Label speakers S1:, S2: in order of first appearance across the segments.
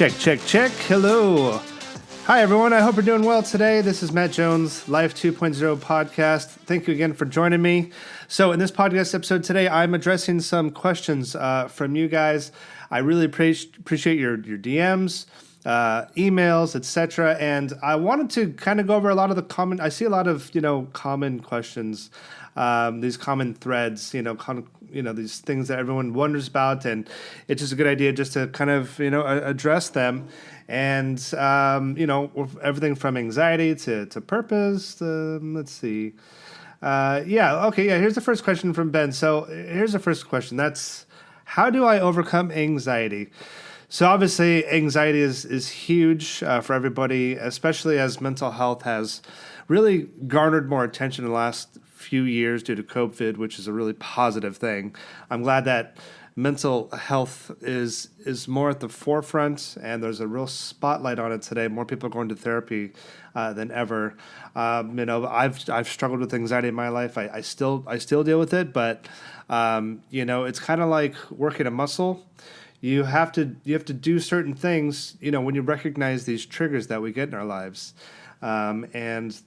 S1: Check, check, check. Hello. Hi, everyone. I hope you're doing well today. This is Matt Jones, Life 2.0 podcast. Thank you again for joining me. So in this podcast episode today, I'm addressing some questions from you guys. I really appreciate your DMs, emails, etc. And I wanted to kind of go over a lot of the I see a lot of, common questions, these common threads, these things that everyone wonders about. And it's just a good idea just to kind of, address them. And, everything from anxiety to purpose. Let's see. Here's the first question from Ben. So here's the first question. That's, how do I overcome anxiety? So obviously anxiety is huge for everybody, especially as mental health has really garnered more attention in the last few years due to COVID, which is a really positive thing. I'm glad that mental health is more at the forefront, and there's a real spotlight on it today. More people are going to therapy than ever. I've struggled with anxiety in my life. I still deal with it, but it's kind of like working a muscle. You have to do certain things, when you recognize these triggers that we get in our lives. There's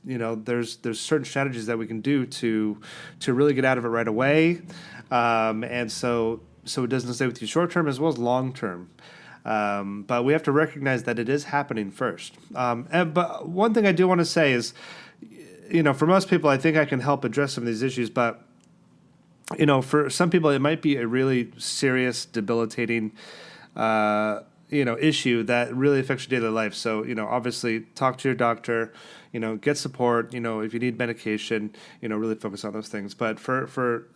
S1: certain strategies that we can do to really get out of it right away. So it doesn't stay with you short term as well as long term. But we have to recognize that it is happening first. But one thing I do want to say is, for most people, I think I can help address some of these issues, but for some people, it might be a really serious, debilitating, issue that really affects your daily life. So, obviously talk to your doctor, get support, if you need medication, really focus on those things. But for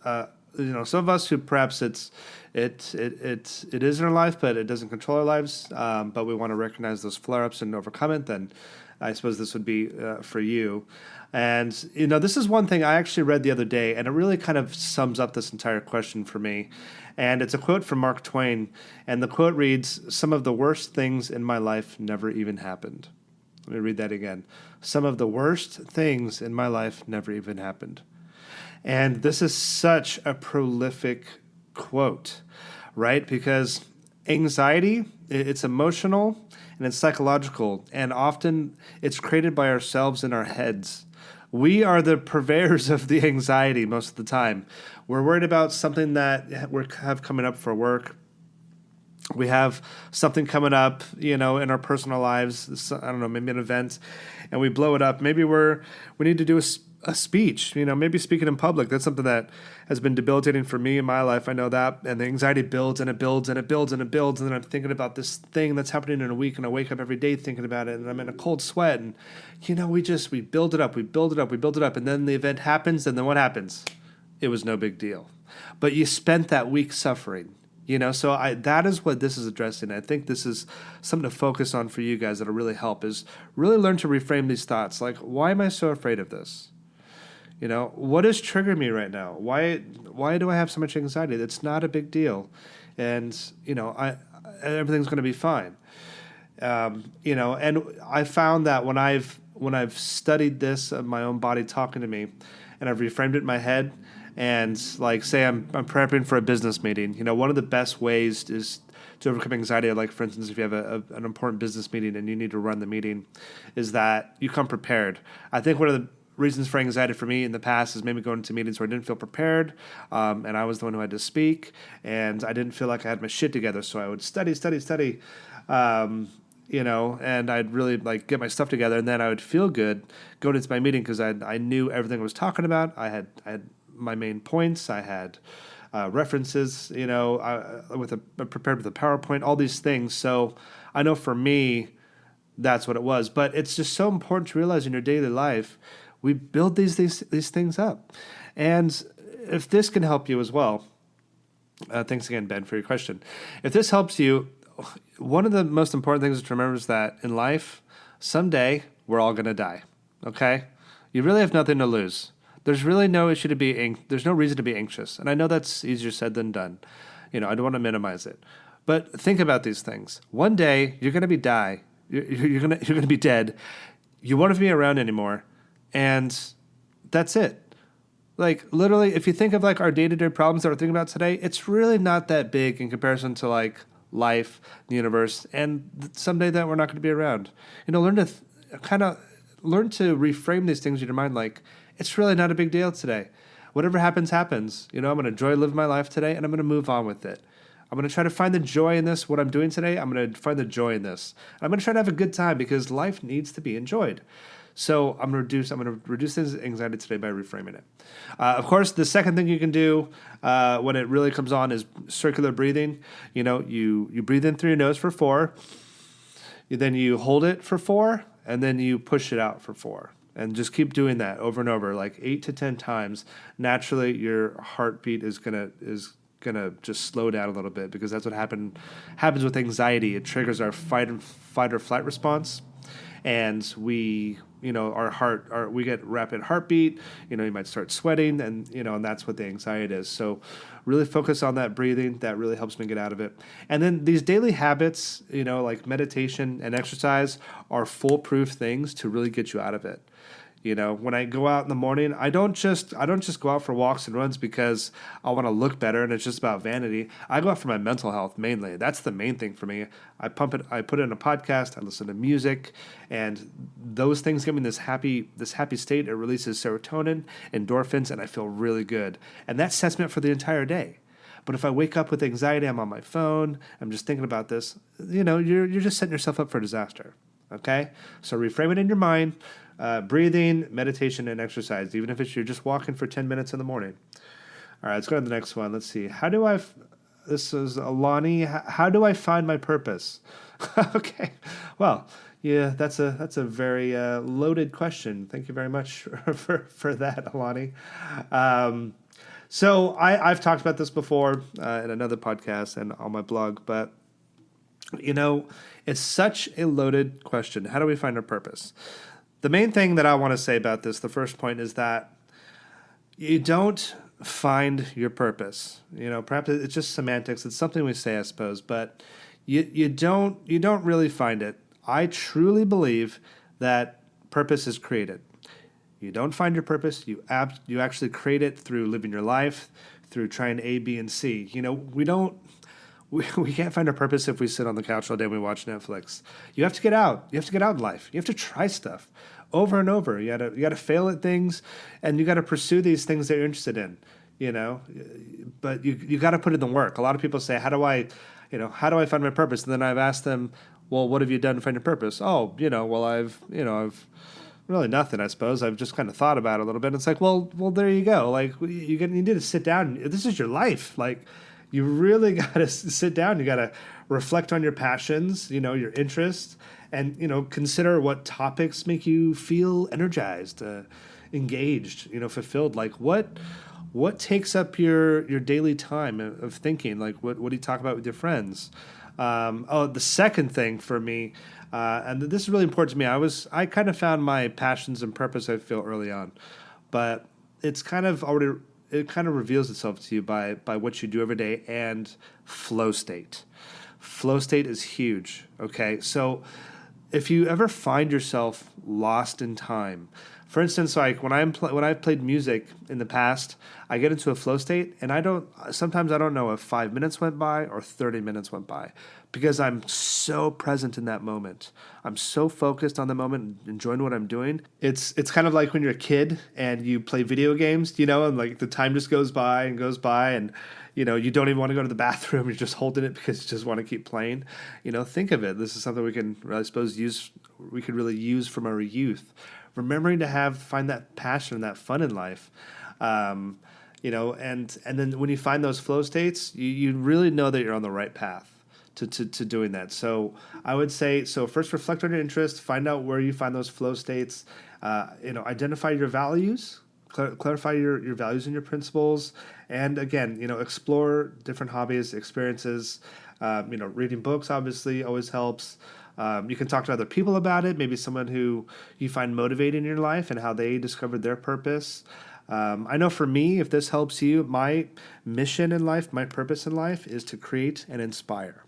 S1: some of us who perhaps it is in our life, but it doesn't control our lives, but we want to recognize those flare-ups and overcome it, then I suppose this would be for you. And, this is one thing I actually read the other day, and it really kind of sums up this entire question for me. And it's a quote from Mark Twain, and the quote reads, "Some of the worst things in my life never even happened." Let me read that again. "Some of the worst things in my life never even happened." And this is such a prolific quote, right? Because anxiety, it's emotional and it's psychological, and often it's created by ourselves in our heads. We are the purveyors of the anxiety most of the time. We're worried about something that we have coming up for work. We have something coming up, in our personal lives. I don't know, maybe an event, and we blow it up. Maybe we need to do a speech, maybe speaking in public. That's something that has been debilitating for me in my life. I know that. And the anxiety builds and it builds and it builds and it builds. And then I'm thinking about this thing that's happening in a week, and I wake up every day thinking about it, and I'm in a cold sweat. And, we build it up, we build it up, we build it up. And then the event happens, and then what happens? It was no big deal. But you spent that week suffering. So that is what this is addressing. I think this is something to focus on for you guys that'll really help, is really learn to reframe these thoughts. Like, why am I so afraid of this? What is triggering me right now? Why do I have so much anxiety? That's not a big deal. And, everything's going to be fine. And I found that when I've studied this of my own body talking to me, and I've reframed it in my head, and like, say I'm prepping for a business meeting, one of the best ways is to overcome anxiety. Like, for instance, if you have an important business meeting and you need to run the meeting, is that you come prepared. I think one of the reasons for anxiety for me in the past is maybe going to meetings where I didn't feel prepared, and I was the one who had to speak, and I didn't feel like I had my shit together, so I would study, and I'd really get my stuff together, and then I would feel good going into my meeting because I knew everything I was talking about. I had my main points. I had references, prepared with a PowerPoint, all these things. So I know for me, that's what it was. But it's just so important to realize in your daily life, we build these things up. And if this can help you as well, thanks again, Ben, for your question. If this helps you, one of the most important things to remember is that in life, someday we're all going to die, okay? You really have nothing to lose. There's really no issue to be there's no reason to be anxious. And I know that's easier said than done. I don't want to minimize it. But think about these things. One day you're going to die. You're going to be dead. You won't be around anymore. And that's it. Like, literally, if you think of our day-to-day problems that we're thinking about today, it's really not that big in comparison to life, the universe, and someday that we're not going to be around. Learn to learn to reframe these things in your mind like, it's really not a big deal today. Whatever happens, happens. I'm going to enjoy living my life today, and I'm going to move on with it. I'm going to try to find the joy in this, what I'm doing today. I'm going to find the joy in this. And I'm going to try to have a good time because life needs to be enjoyed. So I'm going to reduce this anxiety today by reframing it. Of course, the second thing you can do when it really comes on is circular breathing. You breathe in through your nose for 4. Then you hold it for 4, and then you push it out for 4. And just keep doing that over and over, like 8 to 10 times. Naturally, your heartbeat is gonna just slow down a little bit, because that's what happens with anxiety. It triggers our fight or flight response, and we get rapid heartbeat. You might start sweating, and that's what the anxiety is. So really focus on that breathing. That really helps me get out of it. And then these daily habits, like meditation and exercise, are foolproof things to really get you out of it. When I go out in the morning, I don't just go out for walks and runs because I want to look better and it's just about vanity. I go out for my mental health mainly. That's the main thing for me. I put it in a podcast, I listen to music, and those things give me this happy state. It releases serotonin, endorphins, and I feel really good. And that sets me up for the entire day. But if I wake up with anxiety, I'm on my phone, I'm just thinking about this, you're just setting yourself up for disaster. Okay? So reframe it in your mind. Breathing, meditation, and exercise, even if you're just walking for 10 minutes in the morning. All right, let's go to the next one. Let's see. This is Alani. How do I find my purpose? Okay. Well, yeah, that's a very loaded question. Thank you very much for that, Alani. So I've talked about this before in another podcast and on my blog, but it's such a loaded question. How do we find our purpose? The main thing that I want to say about this, the first point, is that you don't find your purpose. Perhaps it's just semantics. It's something we say, I suppose, but you don't really find it. I truly believe that purpose is created. You don't find your purpose. You actually create it through living your life, through trying A, B, and C. We can't find our purpose if we sit on the couch all day and we watch Netflix. You have to get out. You have to get out in life. You have to try stuff over and over. You got to fail at things, and you got to pursue these things that you're interested in. But you got to put in the work. A lot of people say, how do I find my purpose? And then I've asked them, well, what have you done to find your purpose? Oh, I've really nothing, I suppose. I've just kind of thought about it a little bit. And it's like, well, there you go. Like you need to sit down. This is your life. Like, you really got to sit down. You got to reflect on your passions, your interests, and, consider what topics make you feel energized, engaged, fulfilled. Like what takes up your daily time of thinking? Like what do you talk about with your friends? The second thing for me, and this is really important to me. I kind of found my passions and purpose, I feel, early on, but it's kind of already. It kind of reveals itself to you by what you do every day, and flow state. Flow state is huge, okay? So if you ever find yourself lost in time, for instance, like when I've played music in the past, I get into a flow state, and sometimes I don't know if 5 minutes went by or 30 minutes went by, because I'm so present in that moment. I'm so focused on the moment, enjoying what I'm doing. It's kind of like when you're a kid and you play video games, and like the time just goes by, and you don't even want to go to the bathroom. You're just holding it because you just want to keep playing. Think of it. This is something we can, I suppose, we could really use from our youth. Remembering to find that passion and that fun in life, and then when you find those flow states, you really know that you're on the right path to doing that. So I would say, first reflect on your interests, find out where you find those flow states, identify your values, clarify your values and your principles, and again, explore different hobbies, experiences. Reading books obviously always helps. You can talk to other people about it, maybe someone who you find motivating in your life and how they discovered their purpose. I know for me, if this helps you, my mission in life, my purpose in life is to create and inspire.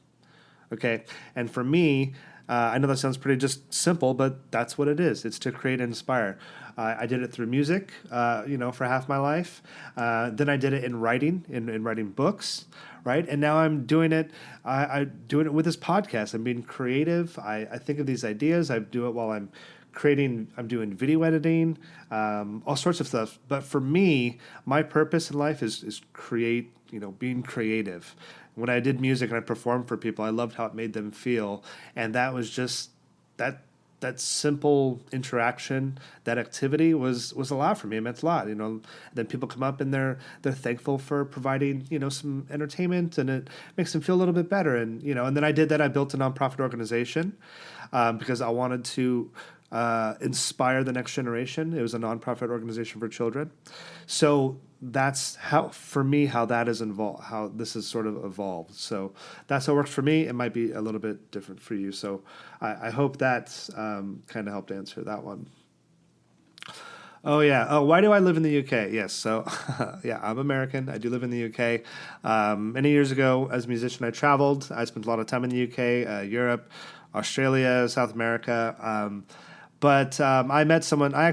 S1: Okay? And for me, I know that sounds pretty just simple, but that's what it is. It's to create and inspire. I did it through music, for half my life. Then I did it in writing, in writing books, right? And now I'm doing it. I'm doing it with this podcast. I'm being creative. I think of these ideas. I do it while I'm creating. I'm doing video editing, all sorts of stuff. But for me, my purpose in life is create. Being creative. When I did music and I performed for people, I loved how it made them feel, and that was just that simple interaction, that activity was a lot for me. It meant a lot, Then people come up and they're thankful for providing, some entertainment, and it makes them feel a little bit better. And and then I did that. I built a nonprofit organization because I wanted to inspire the next generation. It was a nonprofit organization for children. So that's how that is involved, how this is sort of evolved. So that's how it works for me. It might be a little bit different for you. So I hope that's kind of helped answer that one. Oh, yeah. Oh, why do I live in the UK? Yes. So, yeah, I'm American. I do live in the UK. Many years ago, as a musician, I traveled. I spent a lot of time in the UK, Europe, Australia, South America. But I met someone. I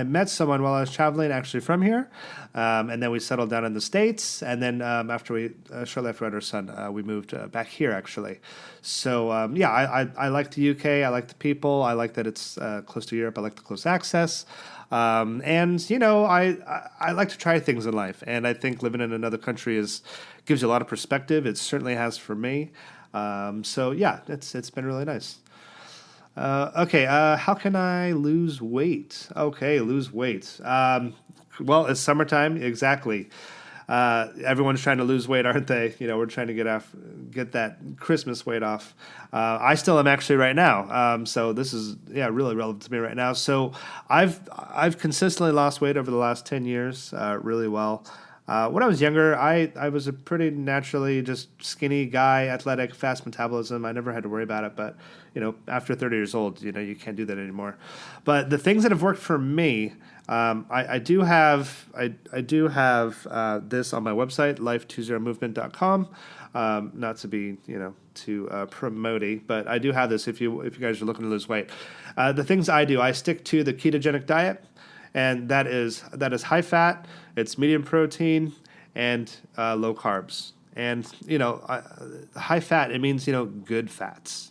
S1: met someone while I was traveling, actually from here, and then we settled down in the States. And then shortly after we had our son, we moved back here, actually. So I like the UK. I like the people. I like that it's close to Europe. I like the close access. I like to try things in life, and I think living in another country gives you a lot of perspective. It certainly has for me. It's been really nice. How can I lose weight? Okay, lose weight. Well, it's summertime, exactly. Everyone's trying to lose weight, aren't they? We're trying to get that Christmas weight off. I still am actually right now. So this is really relevant to me right now. So I've consistently lost weight over the last 10 years, really well. When I was younger, I was a pretty naturally just skinny guy, athletic, fast metabolism. I never had to worry about it. But, after 30 years old, you can't do that anymore. But the things that have worked for me, I do have this on my website, life20movement.com. Not to be, too promoting, but I do have this if you guys are looking to lose weight. The things I do, I stick to the ketogenic diet. And that is high fat, it's medium protein, and low carbs. And high fat, it means good fats,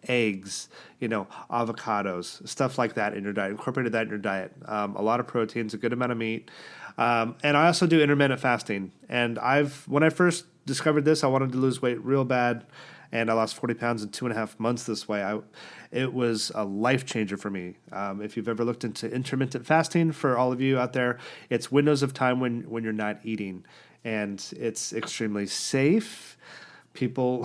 S1: eggs, avocados, stuff like that in your diet. Incorporated that in your diet. A lot of proteins, a good amount of meat, and I also do intermittent fasting. And when I first discovered this, I wanted to lose weight real bad. And I lost 40 pounds in 2.5 months this way. It was a life changer for me. If you've ever looked into intermittent fasting, for all of you out there, it's windows of time when you're not eating. And it's extremely safe. People,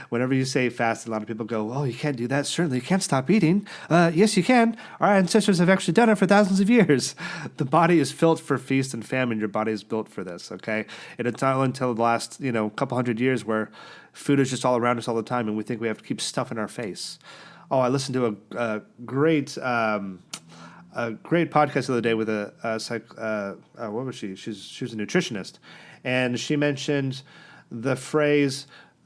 S1: whenever you say fast, a lot of people go, oh, you can't do that. Certainly, you can't stop eating. Yes, you can. Our ancestors have actually done it for thousands of years. The body is built for feast and famine. Your body is built for this, okay? And it's not until the last, couple hundred years where food is just all around us all the time, and we think we have to keep stuff in our face. Oh, I listened to a great podcast the other day with what was she? She was a nutritionist, and she mentioned the phrase,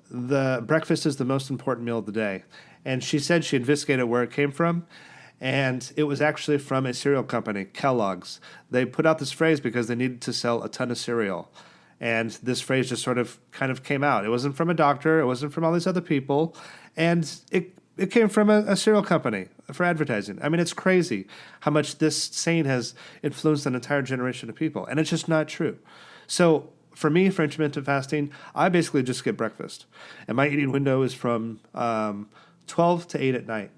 S1: "The breakfast is the most important meal of the day," and she said she investigated where it came from. And it was actually from a cereal company, Kellogg's. They put out this phrase because they needed to sell a ton of cereal. And this phrase just kind of came out. It wasn't from a doctor. It wasn't from all these other people. And it came from a cereal company for advertising. I mean, it's crazy how much this saying has influenced an entire generation of people. And it's just not true. So for me, for intermittent fasting, I basically just skip breakfast. And my eating window is from 12 to 8 at night.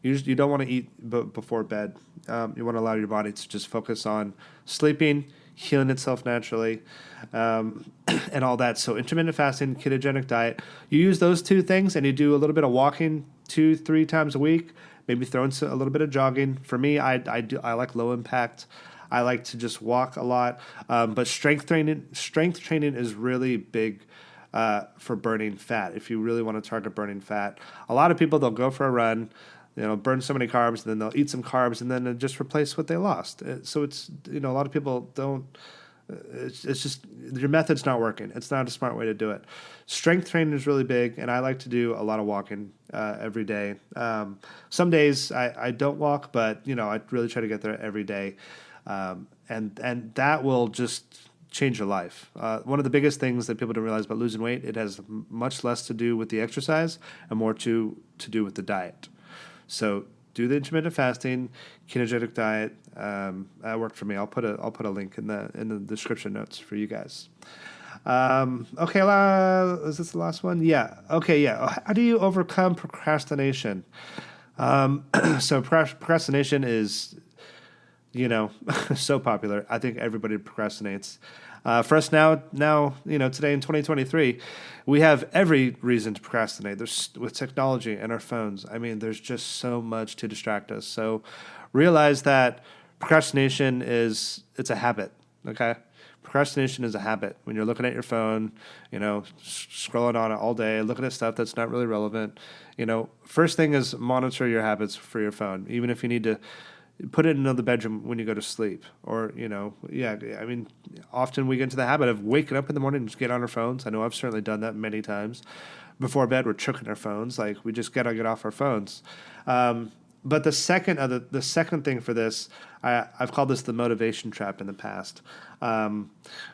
S1: You don't want to eat before bed. You want to allow your body to just focus on sleeping, healing itself naturally, and all that. So intermittent fasting, ketogenic diet, you use those two things and you do a little bit of walking 2-3 times a week, maybe throw in a little bit of jogging. For me, I like low impact. I like to just walk a lot. But strength training is really big for burning fat. If you really want to target burning fat, a lot of people, they'll go for a run, burn so many carbs, and then they'll eat some carbs, and then just replace what they lost. So it's, a lot of people don't It's just your method's not working. It's not a smart way to do it. Strength training is really big, and I like to do a lot of walking every day. Some days I don't walk, but I really try to get there every day, and that will just change your life. One of the biggest things that people don't realize about losing weight, it has much less to do with the exercise and more to do with the diet. So do the intermittent fasting, ketogenic diet. That worked for me. I'll put a link in the description notes for you guys. Okay, is this the last one? Yeah. Okay, yeah. How do you overcome procrastination? So procrastination is, so popular. I think everybody procrastinates. For us now, today in 2023, we have every reason to procrastinate. There's with technology and our phones. I mean, there's just so much to distract us. So realize that procrastination it's a habit. Okay. Procrastination is a habit. When you're looking at your phone, scrolling on it all day, looking at stuff that's not really relevant, first thing is monitor your habits for your phone, even if you need to put it in another bedroom when you go to sleep. Or, often we get into the habit of waking up in the morning and just get on our phones. I know I've certainly done that many times. Before bed, we're checking our phones. Like, we just got to get off our phones. But the second thing for this, I've called this the motivation trap in the past.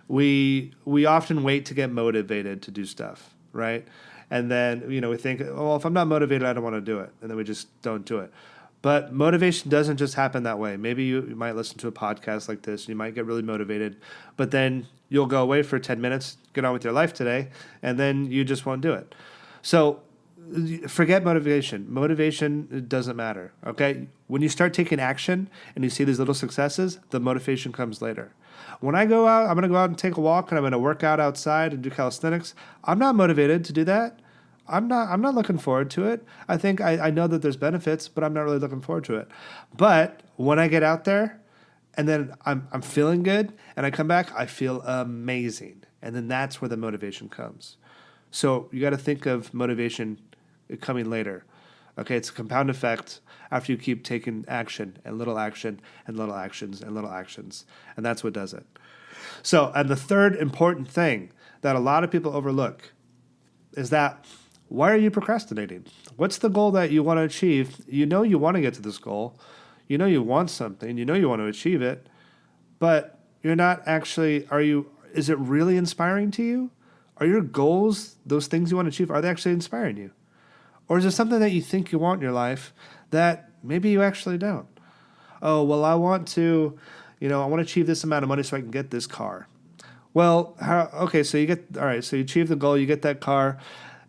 S1: We often wait to get motivated to do stuff, right? And then, we think, oh, if I'm not motivated, I don't want to do it. And then we just don't do it. But motivation doesn't just happen that way. Maybe you might listen to a podcast like this, and you might get really motivated, but then you'll go away for 10 minutes, get on with your life today, and then you just won't do it. So forget motivation. Motivation doesn't matter, okay? When you start taking action and you see these little successes, the motivation comes later. When I go out, I'm going to go out and take a walk, and I'm going to work out outside and do calisthenics. I'm not motivated to do that. I'm not looking forward to it. I think I know that there's benefits, but I'm not really looking forward to it. But when I get out there and then I'm feeling good and I come back, I feel amazing. And then that's where the motivation comes. So you got to think of motivation coming later. Okay, it's a compound effect after you keep taking action and little action and little actions and little actions. And that's what does it. So, and the third important thing that a lot of people overlook is that, why are you procrastinating? What's the goal that you want to achieve? You want to get to this goal. You want something. You want to achieve it. But you're not actually, is it really inspiring to you? Are your goals, those things you want to achieve, are they actually inspiring you? Or is it something that you think you want in your life that maybe you actually don't? Oh, well, I want to achieve this amount of money so I can get this car. Well, so you achieve the goal, you get that car.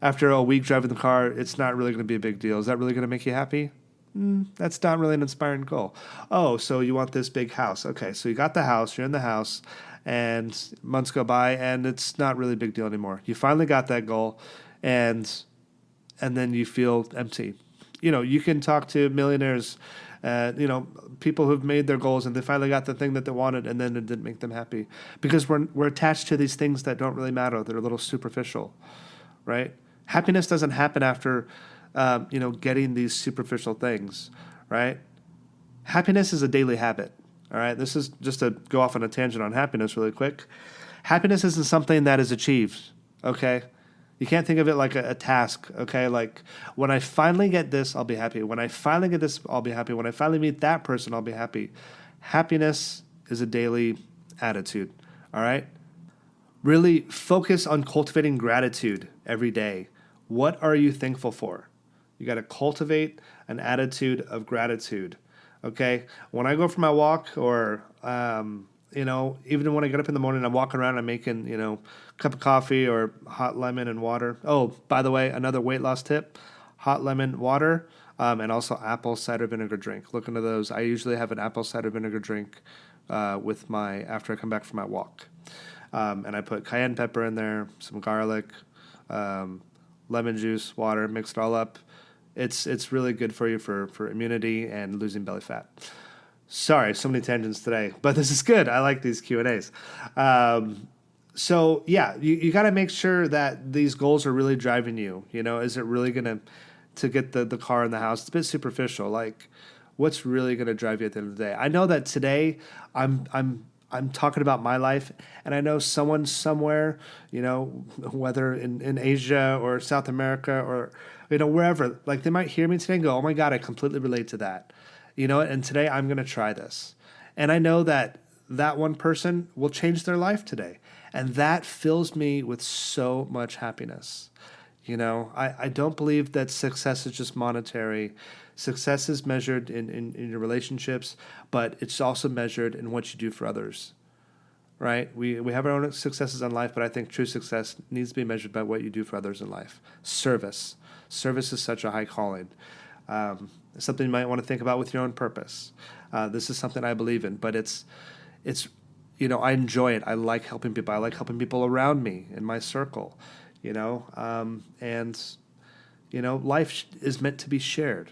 S1: After a week driving the car, it's not really going to be a big deal. Is that really going to make you happy? That's not really an inspiring goal. Oh, so you want this big house. Okay, so you got the house, you're in the house, and months go by, and it's not really a big deal anymore. You finally got that goal, and then you feel empty. You can talk to millionaires, people who've made their goals, and they finally got the thing that they wanted, and then it didn't make them happy. Because we're attached to these things that don't really matter. They're a little superficial, right? Happiness doesn't happen after, getting these superficial things, right? Happiness is a daily habit, all right? This is just to go off on a tangent on happiness really quick. Happiness isn't something that is achieved, okay? You can't think of it like a task, okay? Like, when I finally get this, I'll be happy. When I finally get this, I'll be happy. When I finally meet that person, I'll be happy. Happiness is a daily attitude, all right? Really focus on cultivating gratitude every day. What are you thankful for? You got to cultivate an attitude of gratitude, okay? When I go for my walk or, even when I get up in the morning, I'm walking around, I'm making, a cup of coffee or hot lemon and water. Oh, by the way, another weight loss tip, hot lemon water, and also apple cider vinegar drink. Look into those. I usually have an apple cider vinegar drink after I come back from my walk. And I put cayenne pepper in there, some garlic, lemon juice, water, mix it all up. It's really good for you for immunity and losing belly fat. Sorry, so many tangents today, but this is good. I like these Q&As. So yeah, you got to make sure that these goals are really driving you. Is it really going to get the car and the house? It's a bit superficial. Like, what's really going to drive you at the end of the day? I know that today I'm I'm talking about my life, and I know someone somewhere, whether in Asia or South America or, wherever, like they might hear me today and go, oh my God, I completely relate to that. And today I'm going to try this. And I know that that one person will change their life today. And that fills me with so much happiness. I don't believe that success is just monetary. Success is measured in your relationships, but it's also measured in what you do for others, right? We have our own successes in life, but I think true success needs to be measured by what you do for others in life. Service. Service is such a high calling. Something you might want to think about with your own purpose. This is something I believe in, but it's I enjoy it. I like helping people. I like helping people around me in my circle. Life is meant to be shared.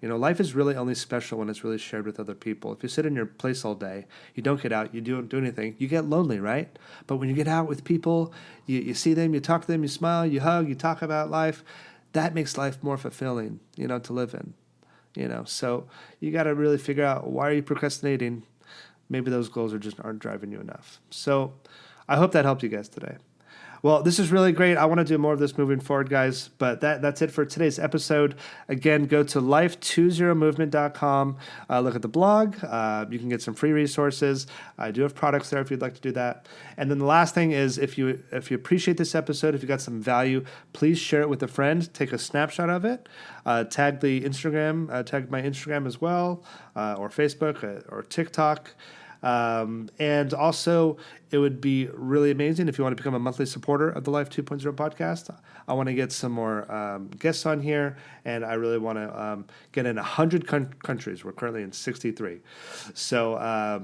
S1: Life is really only special when it's really shared with other people. If you sit in your place all day, you don't get out, you don't do anything, you get lonely, right? But when you get out with people, you see them, you talk to them, you smile, you hug, you talk about life, that makes life more fulfilling, to live in. So you got to really figure out, why are you procrastinating? Maybe those goals aren't driving you enough. So I hope that helped you guys today. Well, this is really great. I want to do more of this moving forward, guys. But that's it for today's episode. Again, go to life20movement.com. Look at the blog. You can get some free resources. I do have products there if you'd like to do that. And then the last thing is, if you appreciate this episode, if you got some value, please share it with a friend. Take a snapshot of it. Tag my Instagram as well, or Facebook or TikTok. And also, it would be really amazing if you want to become a monthly supporter of the Life 2.0 podcast. I want to get some more guests on here, and I really want to get in 100 countries. We're currently in 63. So,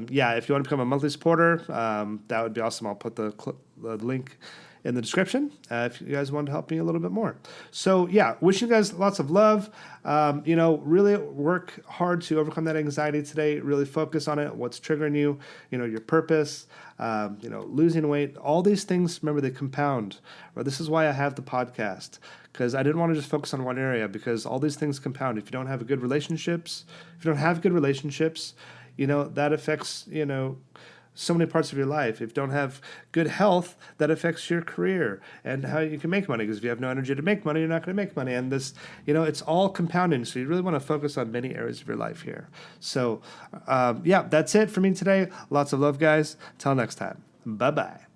S1: if you want to become a monthly supporter, that would be awesome. I'll put the link in the description if you guys want to help me a little bit more. So wish you guys lots of love. Really work hard to overcome that anxiety today. Really focus on it. What's triggering you, your purpose, losing weight, all these things, remember, they compound. Or this is why I have the podcast, because I didn't want to just focus on one area, because all these things compound. If you don't have good relationships, that affects, so many parts of your life. If you don't have good health, that affects your career and how you can make money. Because if you have no energy to make money, you're not going to make money. And this, it's all compounding. So you really want to focus on many areas of your life here. So, that's it for me today. Lots of love, guys. Till next time. Bye-bye.